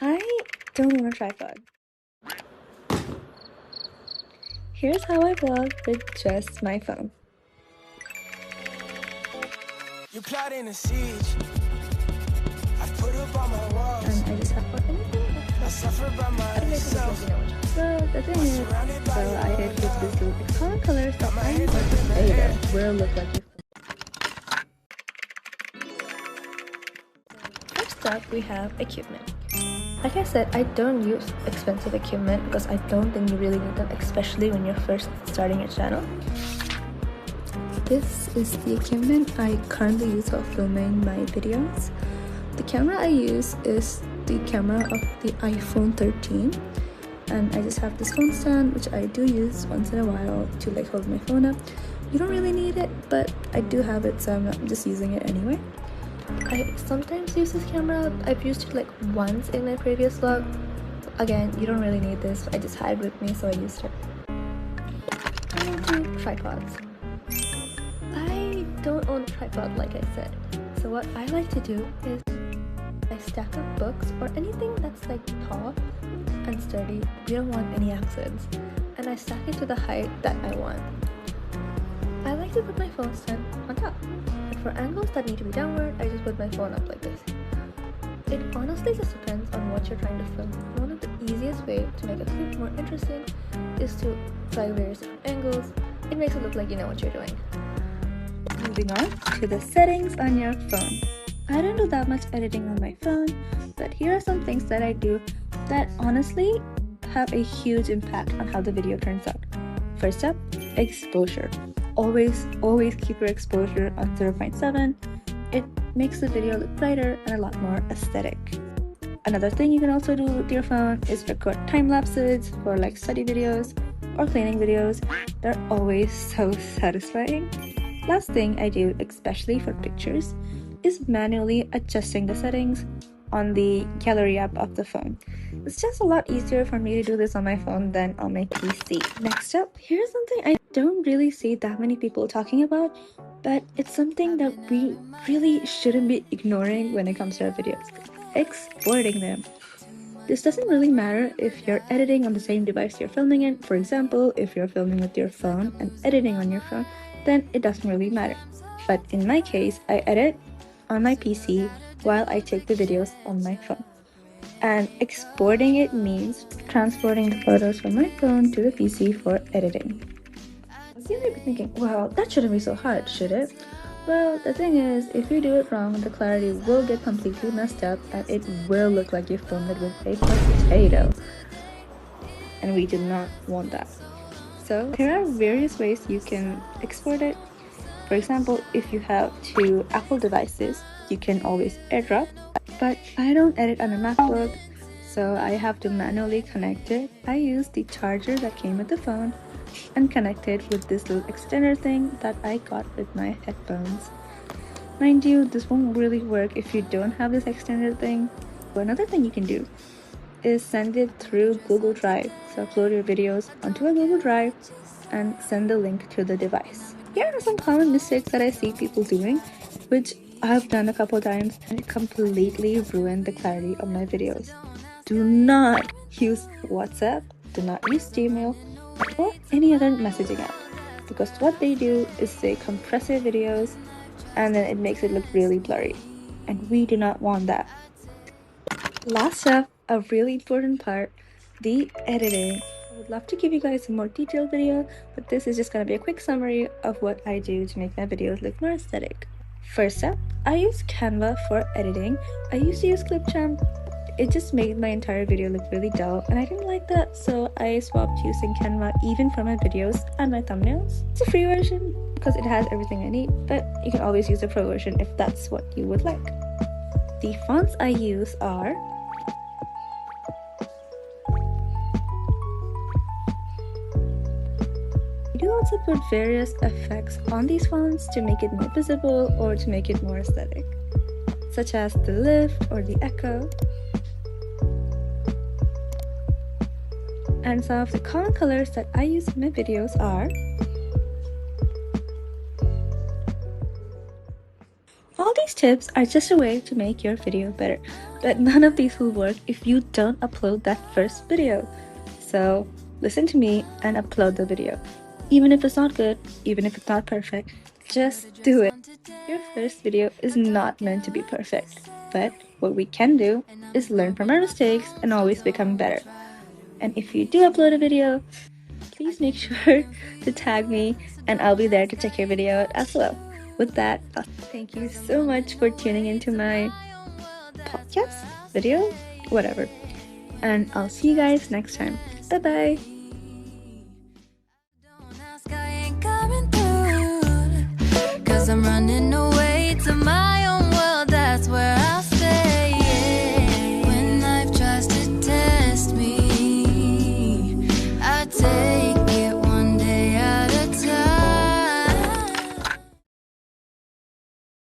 I don't want a tripod. Here's how I vlog with just my phone. You plotting a siege. I put up on my walls. And I just have anything. I suffer by myself. So the thing is, I did with this little common color, so I'm there you go. Will look like it. First up, we have equipment. Like I said, I don't use expensive equipment because I don't think you really need them, especially when you're first starting your channel. This is the equipment I currently use for filming my videos. The camera I use is the camera of the iPhone 13, and I just have this phone stand which I do use once in a while to like hold my phone up. You don't really need it, but I do have it, so I'm just using it anyway. I sometimes use this camera. I've used it like once in my previous vlog. Again, you don't really need this. I just had it with me, so I used it. And tripods. I don't own a tripod, like I said. So what I like to do is I stack up books or anything that's like tall and sturdy. We don't want any accidents. And I stack it to the height that I want. I like to put my phone stand on top. And for angles that need to be downward, I just put my phone up like this. It honestly just depends on what you're trying to film. One of the easiest ways to make a clip more interesting is to try various different angles. It makes it look like you know what you're doing. Moving on to the settings on your phone. I don't do that much editing on my phone, but here are some things that I do that honestly have a huge impact on how the video turns out. First up, exposure. Always keep your exposure on 0.7. It makes the video look brighter and a lot more aesthetic. Another thing you can also do with your phone is record time lapses for like study videos or cleaning videos. They're always so satisfying. Last thing I do, especially for pictures, is manually adjusting the settings on the gallery app of the phone. It's just a lot easier for me to do this on my phone than on my PC. Next up, here's something I don't really see that many people talking about, but it's something that we really shouldn't be ignoring when it comes to our videos. Exporting them. This doesn't really matter if you're editing on the same device you're filming in. For example, if you're filming with your phone and editing on your phone, then it doesn't really matter. But in my case, I edit on my PC while I take the videos on my phone. And exporting it means transporting the photos from my phone to the PC for editing. You might be thinking, well, that shouldn't be so hard, should it? Well, the thing is, if you do it wrong, the clarity will get completely messed up and it will look like you filmed it with a potato. And we do not want that. So there are various ways you can export it. For example, if you have two Apple devices, you can always AirDrop. But I don't edit on a MacBook, so I have to manually connect it. I use the charger that came with the phone and connect it with this little extender thing that I got with my headphones. Mind you, this won't really work if you don't have this extender thing. But another thing you can do is send it through Google Drive. So upload your videos onto a Google Drive and send the link to the device. Here are some common mistakes that I see people doing, which I've done a couple times, and it completely ruined the clarity of my videos. Do not use WhatsApp, do not use Gmail, or any other messaging app, because what they do is they compress your videos and then it makes it look really blurry, and we do not want that. Last up, a really important part, the editing. I would love to give you guys a more detailed video, but this is just going to be a quick summary of what I do to make my videos look more aesthetic. First up, I use Canva for editing. I used to use Clipchamp. It just made my entire video look really dull and I didn't like that, so I swapped using Canva even for my videos and my thumbnails. It's a free version because it has everything I need, but you can always use a pro version if that's what you would like. The fonts I use are I do also put various effects on these fonts to make it more visible or to make it more aesthetic, such as the lift or the echo. And some of the common colors that I use in my videos are All these tips are just a way to make your video better, but none of these will work if you don't upload that first video. So listen to me and upload the video. Even if it's not good, even if it's not perfect, just do it. Your first video is not meant to be perfect, but what we can do is learn from our mistakes and always become better. And if you do upload a video, please make sure to tag me and I'll be there to check your video out as well. With that, thank you so much for tuning into my podcast, video, whatever. And I'll see you guys next time. Bye-bye. I'm running away.